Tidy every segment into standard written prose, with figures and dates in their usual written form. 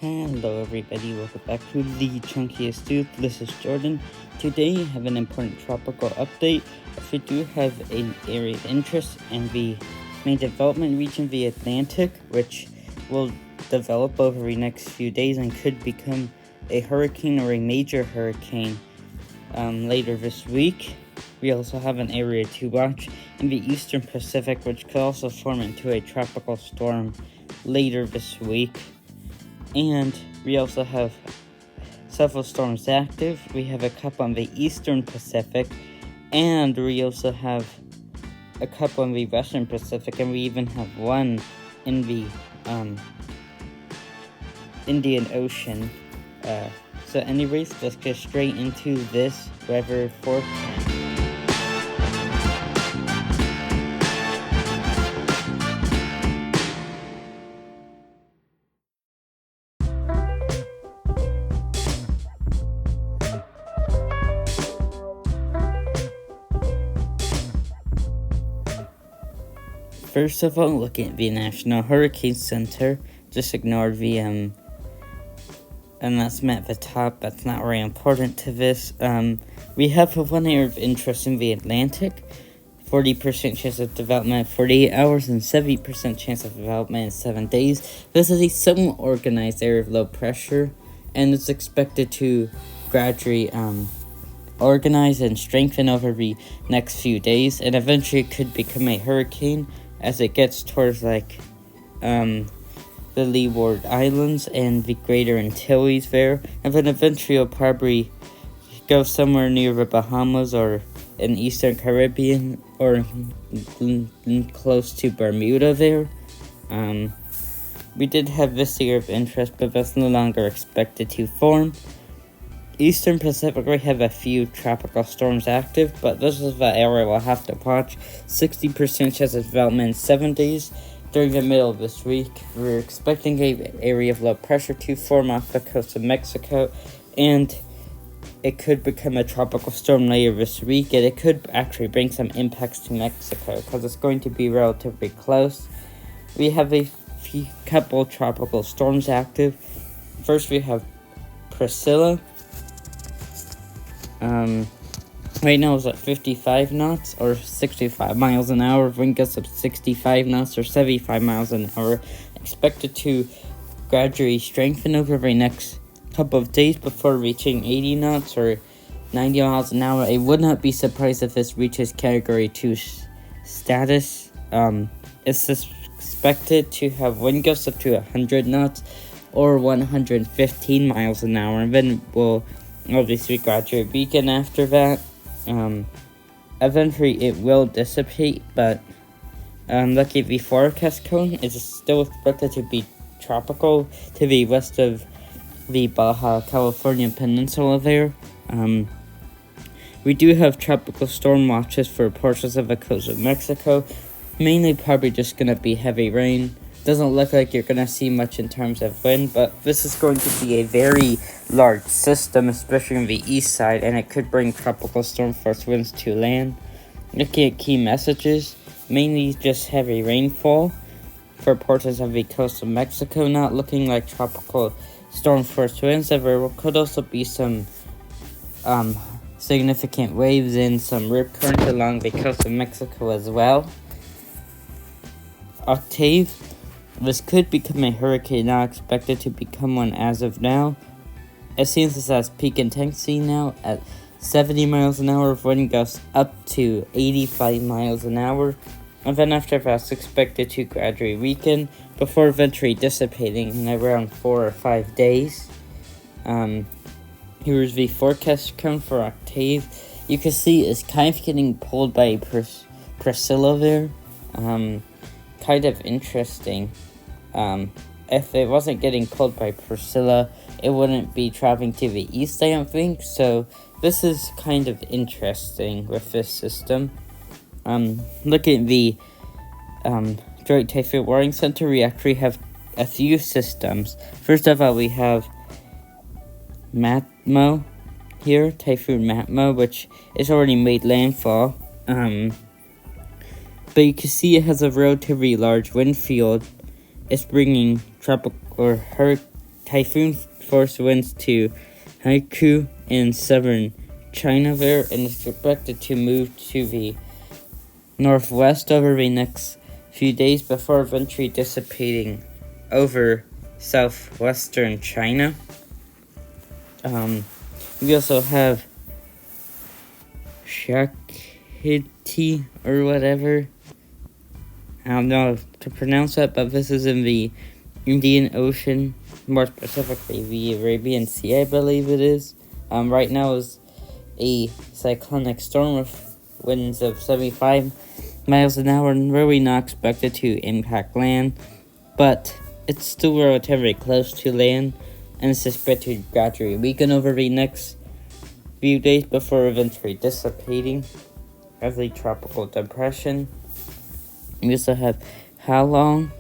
Hello everybody, welcome back to the Chunkiest Tooth. This is Jordan. Today I have an important tropical update. We do have an area of interest in the main development region, the Atlantic, which will develop over the next few days and could become a hurricane or a major hurricane later this week. We also have an area to watch in the eastern Pacific, which could also form into a tropical storm later this week. And we also have several storms active. We have a couple in the eastern Pacific, and we also have a couple in the western Pacific, and we even have one in the Indian Ocean. So anyways, let's get straight into this weather forecast. First of all, looking at the National Hurricane Center, just ignore the announcement at the top. That's not very important to this. We have one area of interest in the Atlantic, 40% chance of development in 48 hours and 70% chance of development in 7 days. This is a somewhat organized area of low pressure, and it's expected to gradually organize and strengthen over the next few days, and eventually it could become a hurricane as it gets towards the Leeward Islands and the Greater Antilles there, and then eventually it'll probably go somewhere near the Bahamas or in Eastern Caribbean or close to Bermuda there. We did have this area of interest, but that's no longer expected to form. Eastern Pacific, we have a few tropical storms active, but this is the area we'll have to watch. 60% chance of development in 7 days. During the middle of this week, we're expecting an area of low pressure to form off the coast of Mexico, and it could become a tropical storm later this week, and it could actually bring some impacts to Mexico because it's going to be relatively close. We have a couple tropical storms active. First, we have Priscilla. Right now it's at 55 knots or 65 miles an hour. Wind gusts of 65 knots or 75 miles an hour. Expected to gradually strengthen over the next couple of days before reaching 80 knots or 90 miles an hour. I would not be surprised if this reaches Category 2 status. It's expected to have wind gusts up to 100 knots or 115 miles an hour, and then will obviously gradually weaken after that. Eventually it will dissipate, but looking at the forecast cone, it's still expected to be tropical to the west of the Baja California Peninsula there. We do have tropical storm watches for portions of the coast of Mexico, mainly probably just going to be heavy rain. Doesn't look like you're going to see much in terms of wind, but this is going to be a very large system, especially on the east side, and it could bring tropical storm force winds to land. Looking at key messages, mainly just heavy rainfall for portions of the coast of Mexico, not looking like tropical storm force winds. There could also be some significant waves and some rip current along the coast of Mexico as well. Octave. This could become a hurricane, not expected to become one as of now. It seems this has peak intensity now at 70 miles an hour, with wind gusts up to 85 miles an hour. And then after that, it's expected to gradually weaken before eventually dissipating in around 4 or 5 days. Here's the forecast cone for Octave. You can see it's kind of getting pulled by Priscilla there. Kind of interesting. If it wasn't getting pulled by Priscilla, it wouldn't be traveling to the east, I don't think. So this is kind of interesting with this system. Looking at the Joint Typhoon Warning Center, we actually have a few systems. First of all, we have Matmo here, Typhoon Matmo, which has already made landfall. But you can see it has a relatively large wind field. It's bringing tropical or typhoon force winds to Haiku in southern China there, and is expected to move to the northwest over the next few days before eventually dissipating over southwestern China. We also have Shakti or whatever. I don't know how to pronounce it, but this is in the Indian Ocean, more specifically the Arabian Sea, I believe it is. Right now is a cyclonic storm with winds of 75 miles an hour and really not expected to impact land, but it's still relatively close to land and it's expected to gradually weaken over the next few days before eventually dissipating as a tropical depression. We also have Halong,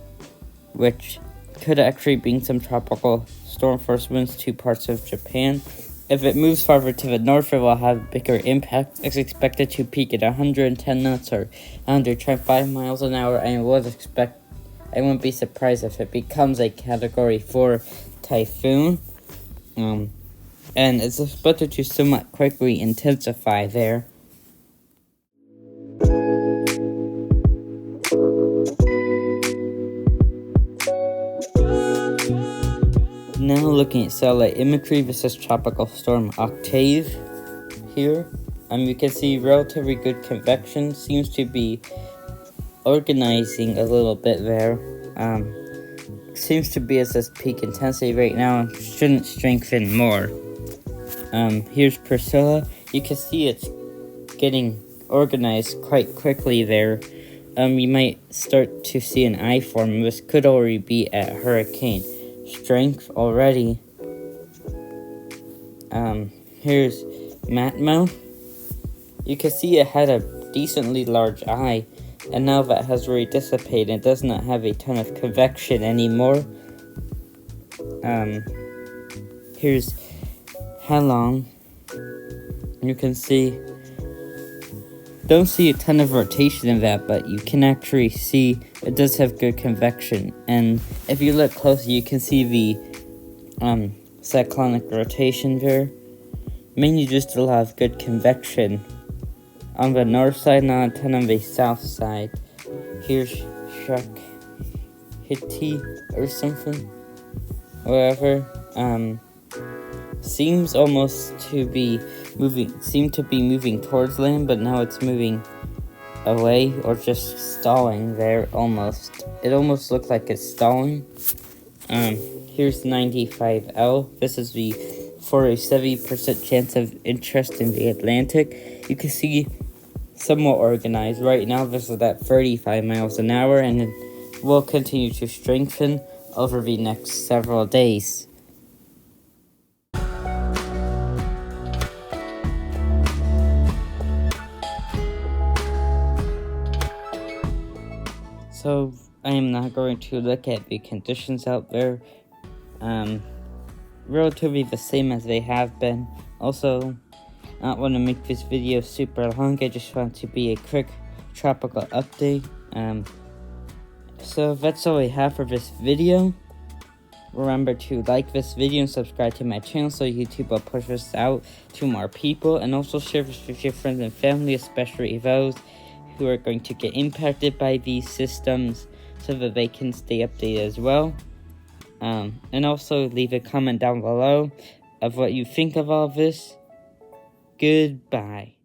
which could actually bring some tropical storm force winds to parts of Japan. If it moves farther to the north, it will have a bigger impact. It's expected to peak at 110 knots or 125 miles an hour, and I wouldn't be surprised if it becomes a Category 4 typhoon. And it's expected to somewhat quickly intensify there. Now looking at satellite imagery, this is Tropical Storm Octave here. You can see relatively good convection, seems to be organizing a little bit there. Seems to be at this peak intensity right now and shouldn't strengthen more. Here's Priscilla. You can see it's getting organized quite quickly there. You might start to see an eye form. This could already be at hurricane strength already. Here's Matmo. You can see it had a decently large eye, and now that has really dissipated. It does not have a ton of convection anymore. Here's Halong. You can see, don't see a ton of rotation in that, but you can actually see it does have good convection. And if you look closely, you can see the cyclonic rotation there. Mainly just a lot of good convection on the north side, not a ton on the south side. Here's Shakti or something, whatever. Seems to be moving towards land, but now it's moving away or just stalling there almost. It almost looks like it's stalling. Here's 95L. This is for a 70% chance of interest in the Atlantic. You can see somewhat organized. Right now this is at 35 miles an hour and it will continue to strengthen over the next several days. So I am not going to look at the conditions out there. Relatively the same as they have been. Also, I don't want to make this video super long. I just want to be a quick tropical update. So that's all I have for this video. Remember to like this video and subscribe to my channel so YouTube will push this out to more people. And also share this with your friends and family, especially those who are going to get impacted by these systems, so that they can stay updated as well. And also leave a comment down below of what you think of all of this. Goodbye.